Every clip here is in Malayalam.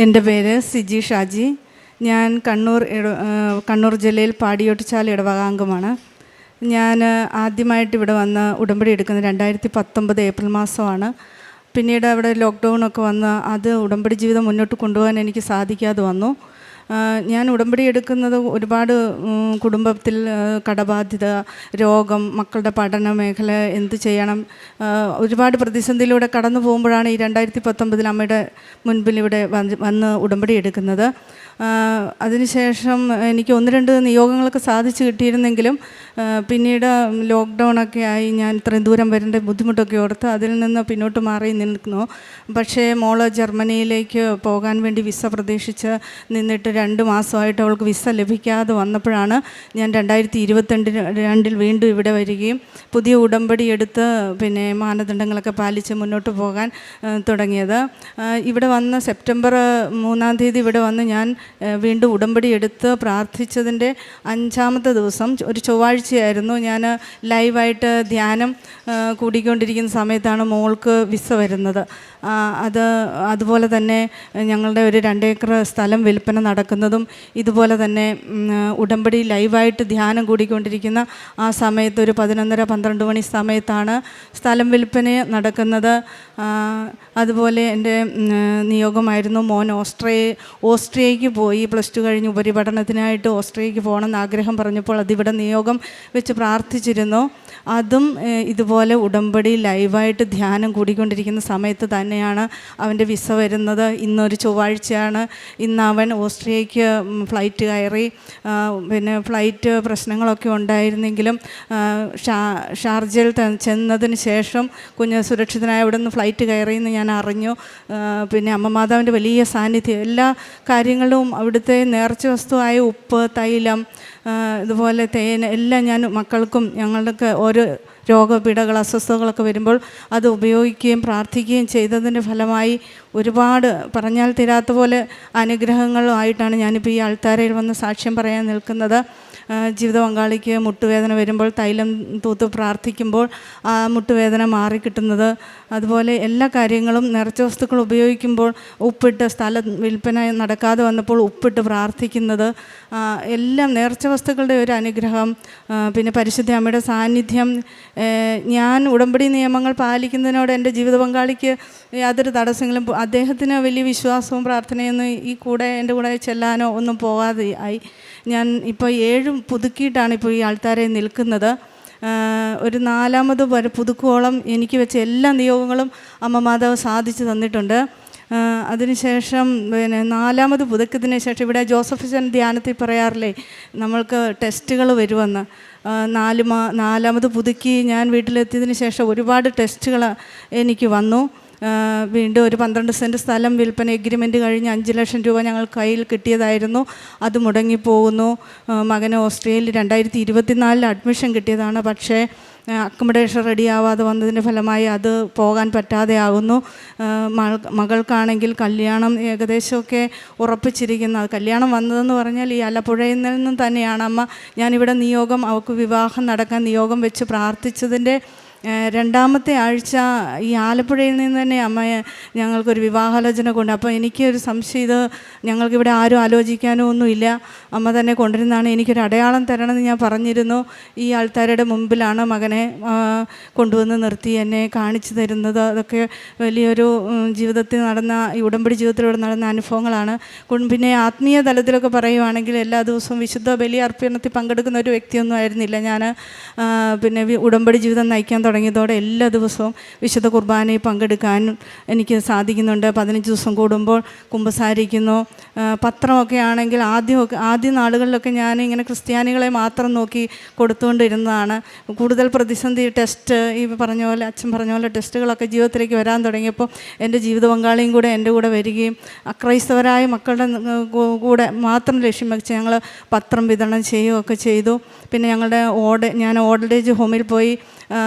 എൻ്റെ പേര് സിജി ഷാജി. ഞാൻ കണ്ണൂർ ജില്ലയിൽ പാടിയോട്ടുചാൽ ഇടവകാംഗമാണ്. ഞാൻ ആദ്യമായിട്ട് ഇവിടെ വന്ന് ഉടമ്പടി എടുക്കുന്നത് 2019 ഏപ്രിൽ മാസമാണ്. പിന്നീട് അവിടെ ലോക്ക്ഡൗണൊക്കെ വന്ന് അത് ഉടമ്പടി ജീവിതം മുന്നോട്ട് കൊണ്ടുപോകാൻ എനിക്ക് സാധിക്കാതെ വന്നു. ഞാൻ ഉടമ്പടി എടുക്കുന്നത് ഒരുപാട് കുടുംബത്തിൽ കടബാധ്യത, രോഗം, മക്കളുടെ പഠന മേഖല, എന്ത് ചെയ്യണം, ഒരുപാട് പ്രതിസന്ധിയിലൂടെ കടന്നു പോകുമ്പോഴാണ് ഈ 2019 അമ്മയുടെ മുൻപിൽ ഇവിടെ വന്ന് ഉടമ്പടി എടുക്കുന്നത്. അതിനുശേഷം എനിക്ക് 1-2 നിയോഗങ്ങളൊക്കെ സാധിച്ചു കിട്ടിയിരുന്നെങ്കിലും പിന്നീട് ലോക്ക്ഡൗണൊക്കെ ആയി ഞാൻ ഇത്രയും ദൂരം വരേണ്ട ബുദ്ധിമുട്ടൊക്കെ ഓർത്ത് അതിൽ നിന്ന് പിന്നോട്ട് മാറി നിൽക്കുന്നു. പക്ഷേ മോള് ജർമ്മനിയിലേക്ക് പോകാൻ വേണ്ടി വിസ പ്രതീക്ഷിച്ച് നിന്നിട്ട് 2 മാസമായിട്ട് അവൾക്ക് വിസ ലഭിക്കാതെ വന്നപ്പോഴാണ് ഞാൻ 2022 വീണ്ടും ഇവിടെ വരികയും പുതിയ ഉടമ്പടി എടുത്ത് പിന്നെ മാനദണ്ഡങ്ങളൊക്കെ പാലിച്ച് മുന്നോട്ട് പോകാൻ തുടങ്ങിയത്. ഇവിടെ വന്ന് സെപ്റ്റംബർ 3-ാം തീയതി ഇവിടെ വന്ന് ഞാൻ വീണ്ടും ഉടമ്പടി എടുത്ത് പ്രാർത്ഥിച്ചതിൻ്റെ 5-ാമത്തെ ദിവസം ഒരു ചൊവ്വാഴ്ചയായിരുന്നു. ഞാൻ ലൈവായിട്ട് ധ്യാനം കൂടിക്കൊണ്ടിരിക്കുന്ന സമയത്താണ് മോൾക്ക് വിസ വരുന്നത്. അതുപോലെ തന്നെ ഞങ്ങളുടെ ഒരു 2 ഏക്കർ സ്ഥലം വിൽപ്പന നടക്കുന്നതും ഇതുപോലെ തന്നെ ഉടമ്പടി ലൈവായിട്ട് ധ്യാനം കൂടിക്കൊണ്ടിരിക്കുന്ന ആ സമയത്ത് ഒരു 11:30-12 മണി സമയത്താണ് സ്ഥലം വിൽപ്പന നടക്കുന്നത്. അതുപോലെ എൻ്റെ നിയോഗമായിരുന്നു മോൻ ഓസ്ട്രിയയ്ക്ക് പോയി +2 കഴിഞ്ഞ് ഉപരിപഠനത്തിനായിട്ട് ഓസ്ട്രിയയ്ക്ക് പോകണമെന്ന് ആഗ്രഹം പറഞ്ഞപ്പോൾ അതിവിടെ നിയോഗം വെച്ച് പ്രാർത്ഥിച്ചിരുന്നു. അതും ഇതുപോലെ ഉടമ്പടി ലൈവായിട്ട് ധ്യാനം കൂടിക്കൊണ്ടിരിക്കുന്ന സമയത്ത് തന്നെയാണ് അവൻ്റെ വിസ വരുന്നത്. ഇന്നൊരു ചൊവ്വാഴ്ചയാണ്. ഇന്ന് അവൻ ഓസ്ട്രിയയ്ക്ക് ഫ്ലൈറ്റ് കയറി. പിന്നെ ഫ്ലൈറ്റ് പ്രശ്നങ്ങളൊക്കെ ഉണ്ടായിരുന്നെങ്കിലും ഷാർജയിൽ ചെന്നതിന് ശേഷം കുഞ്ഞ് സുരക്ഷിതനായ അവിടെ നിന്ന് ഫ്ലൈറ്റ് കയറിയെന്ന് ഞാൻ അറിഞ്ഞു. പിന്നെ അമ്മ മാതാവിൻ്റെ വലിയ സാന്നിധ്യം, എല്ലാ കാര്യങ്ങളും അവിടുത്തെ നേർച്ച വസ്തുവായ ഉപ്പ്, തൈലം, ഇതുപോലെ തേൻ എല്ലാം ഞാൻ മക്കൾക്കും ഞങ്ങളുടെയൊക്കെ ഓരോ രോഗപീഠകൾ, അസ്വസ്ഥതകളൊക്കെ വരുമ്പോൾ അത് ഉപയോഗിക്കുകയും പ്രാർത്ഥിക്കുകയും ചെയ്തതിൻ്റെ ഫലമായി ഒരുപാട് പറഞ്ഞാൽ തീരാത്ത പോലെ അനുഗ്രഹങ്ങളുമായിട്ടാണ് ഞാനിപ്പോൾ ഈ അൾത്താരയിൽ വന്ന് സാക്ഷ്യം പറയാൻ നിൽക്കുന്നത്. ജീവിത പങ്കാളിക്ക് മുട്ടുവേദന വരുമ്പോൾ തൈലം തൂത്ത് പ്രാർത്ഥിക്കുമ്പോൾ ആ മുട്ടുവേദന മാറിക്കിട്ടുന്നത്, അതുപോലെ എല്ലാ കാര്യങ്ങളും നേർച്ച വസ്തുക്കൾ ഉപയോഗിക്കുമ്പോൾ ഉപ്പിട്ട് സ്ഥലം വിൽപ്പന നടക്കാതെ വന്നപ്പോൾ ഉപ്പിട്ട് പ്രാർത്ഥിക്കുന്നത്, എല്ലാം നേർച്ച വസ്തുക്കളുടെ ഒരു അനുഗ്രഹം. പിന്നെ പരിശുദ്ധ അമ്മയുടെ സാന്നിധ്യം. ഞാൻ ഉടമ്പടി നിയമങ്ങൾ പാലിക്കുന്നതിനോട് എൻ്റെ ജീവിത പങ്കാളിക്ക് യാതൊരു തടസ്സങ്ങളും, അദ്ദേഹത്തിന് വലിയ വിശ്വാസവും പ്രാർത്ഥനയൊന്നും എൻ്റെ കൂടെ ചെല്ലാനോ ഒന്നും പോകാതെ ആയി. ഞാൻ ഇപ്പോൾ 7 പുതുക്കിയിട്ടാണ് ഇപ്പോൾ ഈ ആൾത്താരെ നിൽക്കുന്നത്. ഒരു 4ാമത് പുതുക്കോളം എനിക്ക് വെച്ച എല്ലാ നിയോഗങ്ങളും അമ്മ മാതാവ് സാധിച്ചു തന്നിട്ടുണ്ട്. അതിനുശേഷം പിന്നെ 4ാമത് പുതുക്കത്തിന് ശേഷം ഇവിടെ ജോസഫച്ചൻ ധ്യാനത്തിൽ പറയാറില്ലേ, നമ്മൾക്ക് ടെസ്റ്റുകൾ വരുമെന്ന്. 4ാമത് പുതുക്കി ഞാൻ വീട്ടിലെത്തിയതിന് ശേഷം ഒരുപാട് ടെസ്റ്റുകൾ എനിക്ക് വന്നു. വീണ്ടും ഒരു 12 സെൻറ്റ് സ്ഥലം വിൽപ്പന എഗ്രിമെൻറ്റ് കഴിഞ്ഞ് 5 ലക്ഷം രൂപ ഞങ്ങൾ കയ്യിൽ കിട്ടിയതായിരുന്നു. അത് മുടങ്ങിപ്പോകുന്നു. മകന് ഓസ്ട്രേലിയയിൽ 2024 അഡ്മിഷൻ കിട്ടിയതാണ്. പക്ഷേ അക്കോമഡേഷൻ റെഡിയാവാതെ വന്നതിൻ്റെ ഫലമായി അത് പോകാൻ പറ്റാതെ ആകുന്നു. മകൾക്കാണെങ്കിൽ കല്യാണം ഏകദേശമൊക്കെ ഉറപ്പിച്ചിരിക്കുന്നത്. കല്യാണം വന്നതെന്ന് പറഞ്ഞാൽ ഈ ആലപ്പുഴയിൽ നിന്നും തന്നെയാണ്. അമ്മ ഞാനിവിടെ നിയോഗം, അവൾക്ക് വിവാഹം നടക്കാൻ നിയോഗം വെച്ച് പ്രാർത്ഥിച്ചതിൻ്റെ 2ാമത്തെ ആഴ്ച ഈ ആലപ്പുഴയിൽ നിന്ന് തന്നെ അമ്മയെ ഞങ്ങൾക്കൊരു വിവാഹാലോചന കൊണ്ട്. അപ്പോൾ എനിക്കൊരു സംശയം, ഇത് ഞങ്ങൾക്കിവിടെ ആരും ആലോചിക്കാനോ ഒന്നുമില്ല, അമ്മ തന്നെ കൊണ്ടുവരുന്നതാണ്, എനിക്കൊരു അടയാളം തരണമെന്ന് ഞാൻ പറഞ്ഞിരുന്നു. ഈ ആൾക്കാരുടെ മുമ്പിലാണ് മകനെ കൊണ്ടുവന്ന് നിർത്തി എന്നെ കാണിച്ചു തരുന്നത്. അതൊക്കെ വലിയൊരു ജീവിതത്തിൽ നടന്ന, ഈ ഉടമ്പടി ജീവിതത്തിലൂടെ നടന്ന അനുഭവങ്ങളാണ്. പിന്നെ ആത്മീയ തലത്തിലൊക്കെ പറയുവാണെങ്കിൽ എല്ലാ ദിവസവും വിശുദ്ധ ബലി അർപ്പണത്തിൽ പങ്കെടുക്കുന്ന ഒരു വ്യക്തിയൊന്നും ആയിരുന്നില്ല ഞാൻ. പിന്നെ ഉടമ്പടി ജീവിതം നയിക്കാൻ തുടങ്ങിയതോടെ എല്ലാ ദിവസവും വിശുദ്ധ കുർബാനയിൽ പങ്കെടുക്കാനും എനിക്ക് സാധിക്കുന്നുണ്ട്. 15 ദിവസം കൂടുമ്പോൾ കുമ്പസാരിക്കുന്നു. പത്രമൊക്കെ ആണെങ്കിൽ ആദ്യ നാളുകളിലൊക്കെ ഞാൻ ഇങ്ങനെ ക്രിസ്ത്യാനികളെ മാത്രം നോക്കി കൊടുത്തുകൊണ്ടിരുന്നതാണ്. കൂടുതൽ പ്രതിസന്ധി ടെസ്റ്റ്, ഈ പറഞ്ഞ പോലെ അച്ഛൻ പറഞ്ഞ പോലെ ടെസ്റ്റുകളൊക്കെ ജീവിതത്തിലേക്ക് വരാൻ തുടങ്ങിയപ്പോൾ എൻ്റെ ജീവിത പങ്കാളിയും കൂടെ എൻ്റെ കൂടെ വരികയും അക്രൈസ്തവരായ മക്കളുടെ കൂടെ മാത്രം ലക്ഷ്യം വെച്ച് ഞങ്ങൾ പത്രം വിതരണം ചെയ്യുകയൊക്കെ ചെയ്തു. പിന്നെ ഞാൻ ഓൾഡ് ഏജ് ഹോമിൽ പോയി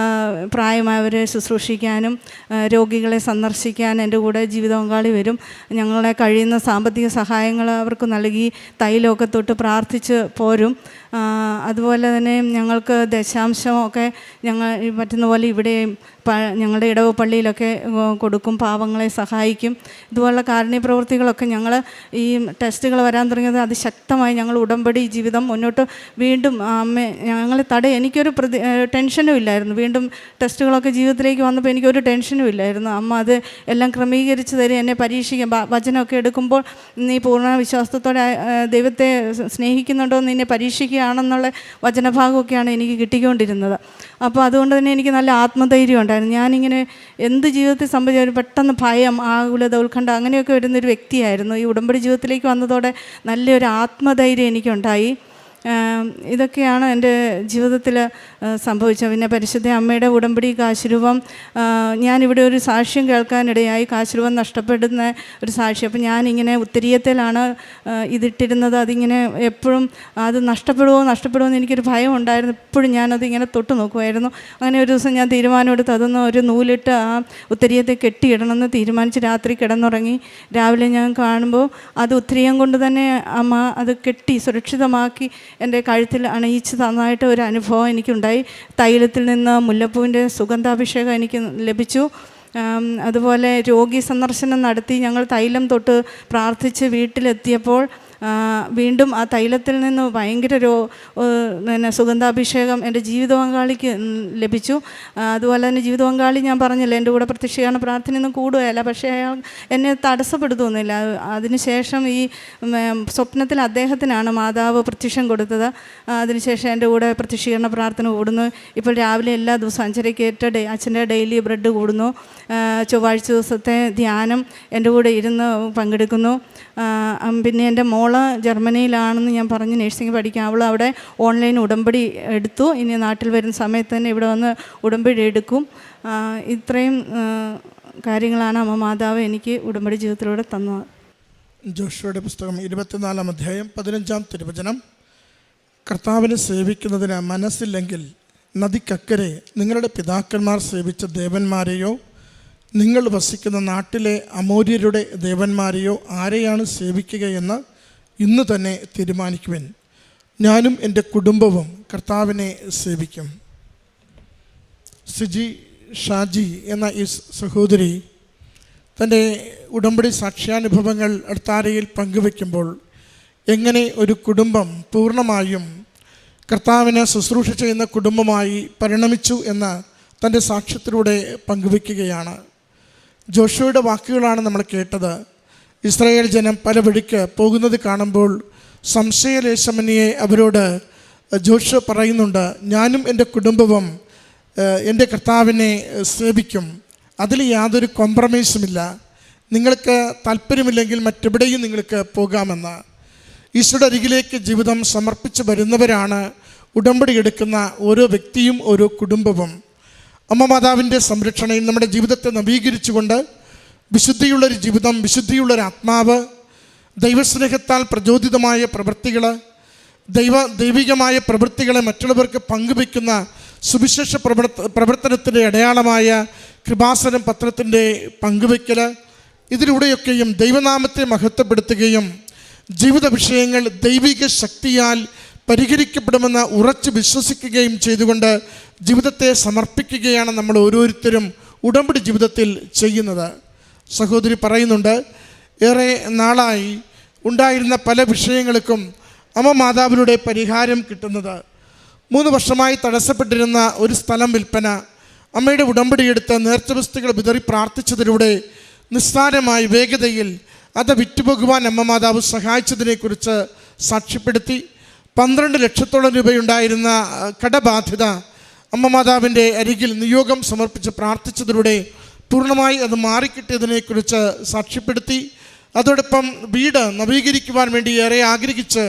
പ്രായമായവരെ ശുശ്രൂഷിക്കാനും രോഗികളെ സന്ദർശിക്കാൻ എൻ്റെ കൂടെ ജീവിത പങ്കാളി വരും. ഞങ്ങളെ കഴിയുന്ന സാമ്പത്തിക സഹായങ്ങൾ അവർക്ക് നൽകി തൈലമൊക്കെ തൊട്ട് പ്രാർത്ഥിച്ച് പോരും. അതുപോലെ തന്നെ ഞങ്ങൾക്ക് ദശാംശമൊക്കെ ഞങ്ങൾ പറ്റുന്ന പോലെ ഇവിടെ ഞങ്ങളുടെ ഇടവ പള്ളിയിലൊക്കെ കൊടുക്കും, പാവങ്ങളെ സഹായിക്കും. ഇതുപോലുള്ള കാരുണ്യ പ്രവൃത്തികളൊക്കെ ഞങ്ങൾ ഈ ടെസ്റ്റുകൾ വരാൻ തുടങ്ങിയത് അതിശക്തമായി ഞങ്ങൾ ഉടമ്പടി ജീവിതം മുന്നോട്ട് വീണ്ടും ഞങ്ങൾ എനിക്കൊരു ടെൻഷനും ഇല്ലായിരുന്നു. വീണ്ടും ടെസ്റ്റുകളൊക്കെ ജീവിതത്തിലേക്ക് വന്നപ്പോൾ എനിക്കൊരു ടെൻഷനും ഇല്ലായിരുന്നു. അമ്മ അത് എല്ലാം ക്രമീകരിച്ച് തരും. എന്നെ പരീക്ഷിക്കും. വചനമൊക്കെ എടുക്കുമ്പോൾ നീ പൂർണ്ണ വിശ്വാസത്തോടെ ദൈവത്തെ സ്നേഹിക്കുന്നുണ്ടോ എന്ന് നിന്നെ പരീക്ഷിക്കുകയാണെന്നുള്ള വചനഭാഗമൊക്കെയാണ് എനിക്ക് കിട്ടിക്കൊണ്ടിരുന്നത്. അപ്പോൾ അതുകൊണ്ട് തന്നെ എനിക്ക് നല്ല ആത്മധൈര്യം ഉണ്ടായിരുന്നു. ഞാനിങ്ങനെ എന്ത് ജീവിതത്തിൽ സംഭവിച്ചാലും പെട്ടെന്ന് ഭയം, ആകുലത, ഉത്കണ്ഠ അങ്ങനെയൊക്കെ വരുന്നൊരു വ്യക്തിയായിരുന്നു. ഈ ഉടമ്പടി ജീവിതത്തിലേക്ക് വന്നതോടെ നല്ലൊരു ആത്മധൈര്യം എനിക്കുണ്ടായി. ഇതൊക്കെയാണ് എൻ്റെ ജീവിതത്തിൽ സംഭവിച്ചത്. പിന്നെ പരിശുദ്ധ അമ്മയുടെ ഉടമ്പടി കാശുരൂപം, ഞാനിവിടെ ഒരു സാക്ഷ്യം കേൾക്കാനിടയായി. കാശുരൂപം നഷ്ടപ്പെടുന്ന ഒരു സാക്ഷ്യം. അപ്പോൾ ഞാനിങ്ങനെ ഉത്തരീയത്തിലാണ് ഇതിട്ടിരുന്നത്. അതിങ്ങനെ എപ്പോഴും അത് നഷ്ടപ്പെടുമോ എന്ന് എനിക്കൊരു ഭയം ഉണ്ടായിരുന്നു. എപ്പോഴും ഞാനതിങ്ങനെ തൊട്ട് നോക്കുമായിരുന്നു. അങ്ങനെ ഒരു ദിവസം ഞാൻ തീരുമാനമെടുത്ത് അതൊന്ന് ഒരു നൂലിട്ട് ആ ഉത്തരീയത്തെ കെട്ടിയിടണമെന്ന് തീരുമാനിച്ച് രാത്രി കിടന്നുറങ്ങി. രാവിലെ ഞാൻ കാണുമ്പോൾ അത് ഉത്തരീയം കൊണ്ട് തന്നെ അമ്മ അത് കെട്ടി സുരക്ഷിതമാക്കി എൻ്റെ കഴുത്തിൽ അണിയിച്ച് തന്നതായിട്ട് ഒരു അനുഭവം എനിക്കുണ്ടായി. തൈലത്തിൽ നിന്ന് മുല്ലപ്പൂവിൻ്റെ സുഗന്ധാഭിഷേകം എനിക്ക് ലഭിച്ചു. അതുപോലെ രോഗി സന്ദർശനം നടത്തി ഞങ്ങൾ തൈലം തൊട്ട് പ്രാർത്ഥിച്ച് വീട്ടിലെത്തിയപ്പോൾ വീണ്ടും ആ തൈലത്തിൽ നിന്ന് ഭയങ്കര സുഗന്ധാഭിഷേകം എൻ്റെ ജീവിത പങ്കാളിക്ക് ലഭിച്ചു. അതുപോലെ തന്നെ ജീവിത പങ്കാളി ഞാൻ പറഞ്ഞില്ല, എൻ്റെ കൂടെ പ്രത്യക്ഷീകരണ പ്രാർത്ഥനയൊന്നും കൂടുകയല്ല, പക്ഷേ അയാൾ എന്നെ തടസ്സപ്പെടുത്തുന്നില്ല. അതിനുശേഷം ഈ സ്വപ്നത്തിൽ അദ്ദേഹത്തിനാണ് മാതാവ് പ്രത്യക്ഷം കൊടുത്തത്. അതിനുശേഷം എൻ്റെ കൂടെ പ്രത്യക്ഷീകരണ പ്രാർത്ഥന കൂടുന്നു. ഇപ്പോൾ രാവിലെ എല്ലാ ദിവസവും 5:30 അച്ഛൻ്റെ ഡെയിലി ബ്രെഡ് കൂടുന്നു. ചൊവ്വാഴ്ച ദിവസത്തെ ധ്യാനം എൻ്റെ കൂടെ ഇരുന്ന് പങ്കെടുക്കുന്നു. പിന്നെ എൻ്റെ മോള് ജർമ്മനിയിലാണെന്ന് ഞാൻ പറഞ്ഞ് നഴ്സിംഗ് പഠിക്കാം. അവൾ അവിടെ ഓൺലൈൻ ഉടമ്പടി എടുത്തു. ഇനി നാട്ടിൽ വരുന്ന സമയത്ത് തന്നെ ഇവിടെ വന്ന് ഉടമ്പടി എടുക്കും. ഇത്രയും കാര്യങ്ങളാണ് അമ്മ മാതാവ് എനിക്ക് ഉടമ്പടി ജീവിതത്തിലൂടെ തന്നത്. ജോഷുവയുടെ പുസ്തകം 24-ാം അധ്യായം 15-ാം തിരുവചനം. കർത്താവിനെ സേവിക്കുന്നതിന് മനസ്സില്ലെങ്കിൽ നദിക്കക്കരെ നിങ്ങളുടെ പിതാക്കന്മാർ സേവിച്ച ദേവന്മാരെയോ നിങ്ങൾ വസിക്കുന്ന നാട്ടിലെ അമോര്യരുടെ ദേവന്മാരെയോ ആരെയാണ് സേവിക്കുകയെന്ന് ഇന്ന് തന്നെ തീരുമാനിക്കുവിൻ. ഞാനും എൻ്റെ കുടുംബവും കർത്താവിനെ സേവിക്കും. സിജി ഷാജി എന്ന ഈ സഹോദരി തൻ്റെ ഉടമ്പടി സാക്ഷ്യാനുഭവങ്ങൾ അൾത്താരയിൽ പങ്കുവയ്ക്കുമ്പോൾ എങ്ങനെ ഒരു കുടുംബം പൂർണ്ണമായും കർത്താവിനെ ശുശ്രൂഷ ചെയ്യുന്ന കുടുംബമായി പരിണമിച്ചു എന്ന് തൻ്റെ സാക്ഷ്യത്തിലൂടെ പങ്കുവയ്ക്കുകയാണ്. ജോഷുവയുടെ വാക്കുകളാണ് നമ്മൾ കേട്ടത്. ഇസ്രായേൽ ജനം പല വഴിക്ക് പോകുന്നത് കാണുമ്പോൾ സംശയലേശമന്യെ അവരോട് ജോഷു പറയുന്നുണ്ട്, ഞാനും എൻ്റെ കുടുംബവും എൻ്റെ കർത്താവിനെ സേവിക്കും. അതിൽ യാതൊരു കോംപ്രമൈസുമില്ല. നിങ്ങൾക്ക് താല്പര്യമില്ലെങ്കിൽ മറ്റെവിടെയും നിങ്ങൾക്ക് പോകാമെന്ന്. ഈശോയുടെ അരികിലേക്ക് ജീവിതം സമർപ്പിച്ച് വരുന്നവരാണ് ഉടമ്പടി എടുക്കുന്ന ഓരോ വ്യക്തിയും ഓരോ കുടുംബവും. അമ്മ മാതാവിൻ്റെ സംരക്ഷണയിൽ നമ്മുടെ ജീവിതത്തെ നവീകരിച്ചുകൊണ്ട് വിശുദ്ധിയുള്ളൊരു ജീവിതം, വിശുദ്ധിയുള്ളൊരു ആത്മാവ്, ദൈവസ്നേഹത്താൽ പ്രചോദിതമായ പ്രവൃത്തികൾ, ദൈവികമായ പ്രവൃത്തികളെ മറ്റുള്ളവർക്ക് പങ്കുവയ്ക്കുന്ന സുവിശേഷ പ്രവർത്തനത്തിൻ്റെ അടയാളമായ കൃപാസനം പത്രത്തിൻ്റെ പങ്കുവയ്ക്കൽ, ഇതിലൂടെയൊക്കെയും ദൈവനാമത്തെ മഹത്വപ്പെടുത്തുകയും ജീവിത വിഷയങ്ങൾ ദൈവിക ശക്തിയാൽ പരിഹരിക്കപ്പെടുമെന്ന് ഉറച്ച് വിശ്വസിക്കുകയും ചെയ്തുകൊണ്ട് ജീവിതത്തെ സമർപ്പിക്കുകയാണ് നമ്മൾ ഓരോരുത്തരും ഉടമ്പടി ജീവിതത്തിൽ ചെയ്യുന്നത്. സഹോദരി പറയുന്നുണ്ട്, ഏറെ നാളായി ഉണ്ടായിരുന്ന പല വിഷയങ്ങൾക്കും അമ്മ മാതാവിലൂടെ പരിഹാരം കിട്ടുന്നത്. 3 വർഷമായി തടസ്സപ്പെട്ടിരുന്ന ഒരു സ്ഥലം വിൽപ്പന അമ്മയുടെ ഉടമ്പടിയെടുത്ത് നേർച്ചവസ്തുക്കൾ വിതറി പ്രാർത്ഥിച്ചതിലൂടെ നിസ്സാരമായി വേഗതയിൽ അത് വിറ്റുപോകുവാൻ അമ്മ മാതാവ് സഹായിച്ചതിനെക്കുറിച്ച് സാക്ഷ്യപ്പെടുത്തി. 12 ലക്ഷത്തോളം രൂപയുണ്ടായിരുന്ന കടബാധ്യത അമ്മ മാതാവിൻ്റെ അരികിൽ നിയോഗം സമർപ്പിച്ച് പ്രാർത്ഥിച്ചതിലൂടെ പൂർണ്ണമായി അത് മാറിക്കിട്ടിയതിനെക്കുറിച്ച് സാക്ഷ്യപ്പെടുത്തി. അതോടൊപ്പം വീട് നവീകരിക്കുവാൻ വേണ്ടി ഏറെ ആഗ്രഹിച്ച്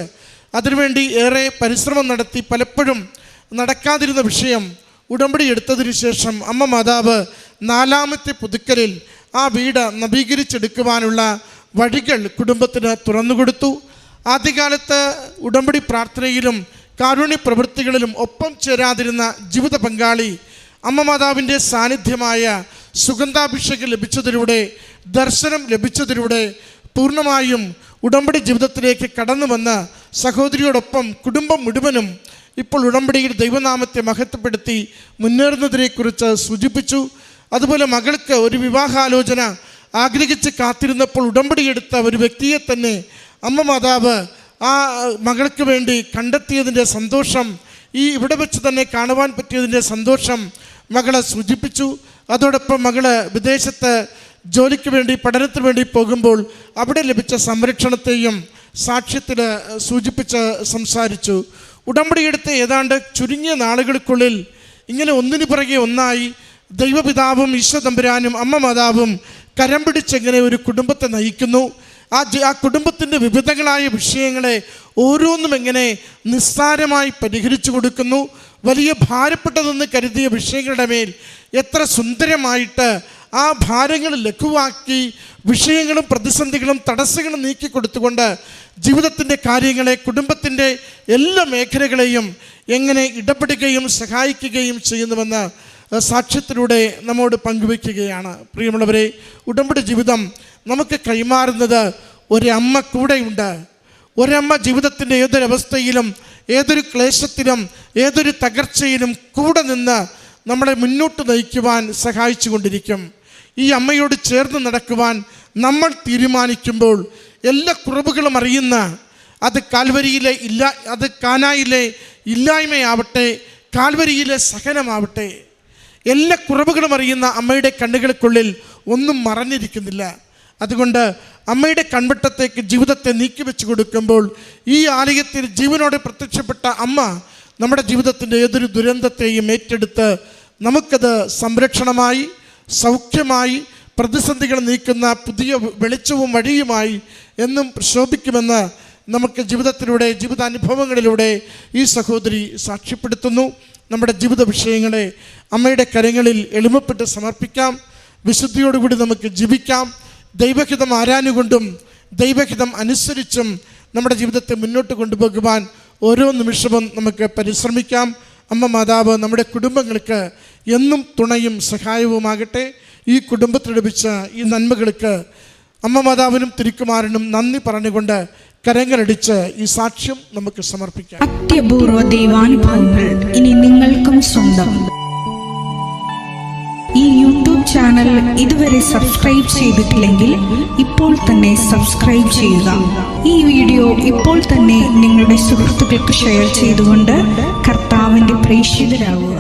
അതിനുവേണ്ടി ഏറെ പരിശ്രമം നടത്തി പലപ്പോഴും നടക്കാതിരുന്ന വിഷയം ഉടമ്പടി എടുത്തതിനു ശേഷം അമ്മ മാതാവ് 4ാമത്തെ പുതുക്കലിൽ ആ വീട് നവീകരിച്ചെടുക്കുവാനുള്ള വഴികൾ കുടുംബത്തിന് തുറന്നുകൊടുത്തു. ആദ്യകാലത്ത് ഉടമ്പടി പ്രാർത്ഥനയിലും കാരുണ്യ പ്രവൃത്തികളിലും ഒപ്പം ചേരാതിരുന്ന ജീവിത പങ്കാളി അമ്മ മാതാവിൻ്റെ സാന്നിധ്യമായ സുഗന്ധാഭിഷേകം ലഭിച്ചതിലൂടെ, ദർശനം ലഭിച്ചതിലൂടെ പൂർണ്ണമായും ഉടമ്പടി ജീവിതത്തിലേക്ക് കടന്നു വന്ന് സഹോദരിയോടൊപ്പം കുടുംബം മുഴുവനും ഇപ്പോൾ ഉടമ്പടിയിൽ ദൈവനാമത്തെ മഹത്വപ്പെടുത്തി മുന്നേറുന്നതിനെക്കുറിച്ച് സൂചിപ്പിച്ചു. അതുപോലെ മകൾക്ക് ഒരു വിവാഹാലോചന ആഗ്രഹിച്ച് കാത്തിരുന്നപ്പോൾ ഉടമ്പടിയെടുത്ത ഒരു വ്യക്തിയെ തന്നെ അമ്മ മാതാവ് ആ മകൾക്ക് വേണ്ടി കണ്ടെത്തിയതിൻ്റെ സന്തോഷം, ഇവിടെ വെച്ച് തന്നെ കാണുവാൻ പറ്റിയതിൻ്റെ സന്തോഷം മകളെ സൂചിപ്പിച്ചു. അതോടൊപ്പം മകള് വിദേശത്ത് ജോലിക്ക് വേണ്ടി പഠനത്തിന് വേണ്ടി പോകുമ്പോൾ അവിടെ ലഭിച്ച സംരക്ഷണത്തെയും സാക്ഷ്യത്തിൽ സൂചിപ്പിച്ച് സംസാരിച്ചു. ഉടമ്പടിയെടുത്ത് ഏതാണ്ട് ചുരുങ്ങിയ നാളുകൾക്കുള്ളിൽ ഇങ്ങനെ ഒന്നിനു പിറകെ ഒന്നായി ദൈവപിതാവും ഈശോ തമ്പുരാനും അമ്മ മാതാവും കരം പിടിച്ചെങ്ങനെ ഒരു കുടുംബത്തെ നയിക്കുന്നു. ആ കുടുംബത്തിൻ്റെ വിവിധങ്ങളായ വിഷയങ്ങളെ ഓരോന്നും എങ്ങനെ നിസ്സാരമായി പരിഹരിച്ചു കൊടുക്കുന്നു. വലിയ ഭാരപ്പെട്ടതെന്ന് കരുതിയ വിഷയങ്ങളുടെ മേൽ എത്ര സുന്ദരമായിട്ട് ആ ഭാരങ്ങൾ ലഘുവാക്കി വിഷയങ്ങളും പ്രതിസന്ധികളും തടസ്സങ്ങളും നീക്കി കൊടുത്തുകൊണ്ട് ജീവിതത്തിൻ്റെ കാര്യങ്ങളെ, കുടുംബത്തിൻ്റെ എല്ലാ മേഖലകളെയും എങ്ങനെ ഇടപെടുകയും സഹായിക്കുകയും ചെയ്യുന്നുവെന്ന് സാക്ഷ്യത്തിലൂടെ നമ്മോട് പങ്കുവയ്ക്കുകയാണ്. പ്രിയമുള്ളവരെ, ഉടമ്പടി ജീവിതം നമുക്ക് കൈമാറുന്നത് ഒരമ്മ കൂടെയുണ്ട്. ഒരമ്മ ജീവിതത്തിൻ്റെ ഏതൊരവസ്ഥയിലും, ഏതൊരു ക്ലേശത്തിലും, ഏതൊരു തകർച്ചയിലും കൂടെ നിന്ന് നമ്മളെ മുന്നോട്ട് നയിക്കുവാൻ സഹായിച്ചു കൊണ്ടിരിക്കും. ഈ അമ്മയോട് ചേർന്ന് നടക്കുവാൻ നമ്മൾ തീരുമാനിക്കുമ്പോൾ എല്ലാ കുറവുകളും അറിയുന്ന, അത് കാൽവരിയിലെ അത് കാനായിലെ ഇല്ലായ്മയാവട്ടെ, കാൽവരിയിലെ സഹനമാവട്ടെ, എല്ലാ കുറവുകളും അറിയുന്ന അമ്മയുടെ കണ്ണുകൾക്കുള്ളിൽ ഒന്നും മറഞ്ഞിരിക്കുന്നില്ല. അതുകൊണ്ട് അമ്മയുടെ കൺവെട്ടത്തേക്ക് ജീവിതത്തെ നീക്കി വെച്ച് കൊടുക്കുമ്പോൾ ഈ ആലയത്തിൽ ജീവനോടെ പ്രത്യക്ഷപ്പെട്ട അമ്മ നമ്മുടെ ജീവിതത്തിൻ്റെ ഏതൊരു ദുരന്തത്തെയും ഏറ്റെടുത്ത് നമുക്കത് സംരക്ഷണമായി, സൗഖ്യമായി, പ്രതിസന്ധികൾ നീക്കുന്ന പുതിയ വെളിച്ചവും വഴിയുമായി എന്നും പ്രശോഭിക്കുമെന്ന് നമുക്ക് ജീവിതത്തിലൂടെ, ജീവിതാനുഭവങ്ങളിലൂടെ ഈ സഹോദരി സാക്ഷ്യപ്പെടുത്തുന്നു. നമ്മുടെ ജീവിത വിഷയങ്ങളെ അമ്മയുടെ കരങ്ങളിൽ എളിമപ്പെട്ട് സമർപ്പിക്കാം. വിശുദ്ധിയോടുകൂടി നമുക്ക് ജീവിക്കാം. ദൈവഹിതം ആരാഞ്ഞുകൊണ്ടും ദൈവഹിതം അനുസരിച്ചും നമ്മുടെ ജീവിതത്തെ മുന്നോട്ട് കൊണ്ടുപോകുവാൻ ഓരോ നിമിഷവും നമുക്ക് പരിശ്രമിക്കാം. അമ്മ മാതാവ് നമ്മുടെ കുടുംബങ്ങൾക്ക് എന്നും തുണയും സഹായവുമാകട്ടെ. ഈ കുടുംബത്തിൽ ലഭിച്ച ഈ നന്മകൾക്ക് അമ്മ മാതാവിനും തിരുക്കുമാരനും നന്ദി പറഞ്ഞുകൊണ്ട് കരങ്ങളടിച്ച് ഈ സാക്ഷ്യം നമുക്ക് സമർപ്പിക്കാം. അത്യപൂർവ ദൈവാനുഭവങ്ങൾ ഇനി നിങ്ങൾക്കും സ്വന്തം. ഈ യൂട്യൂബ് ചാനൽ ഇതുവരെ സബ്സ്ക്രൈബ് ചെയ്തിട്ടില്ലെങ്കിൽ ഇപ്പോൾ തന്നെ സബ്സ്ക്രൈബ് ചെയ്യുക. ഈ വീഡിയോ ഇപ്പോൾ തന്നെ നിങ്ങളുടെ സുഹൃത്തുക്കൾക്ക് ഷെയർ ചെയ്തുകൊണ്ട് കർത്താവിൻ്റെ പ്രേക്ഷിതരാകുക.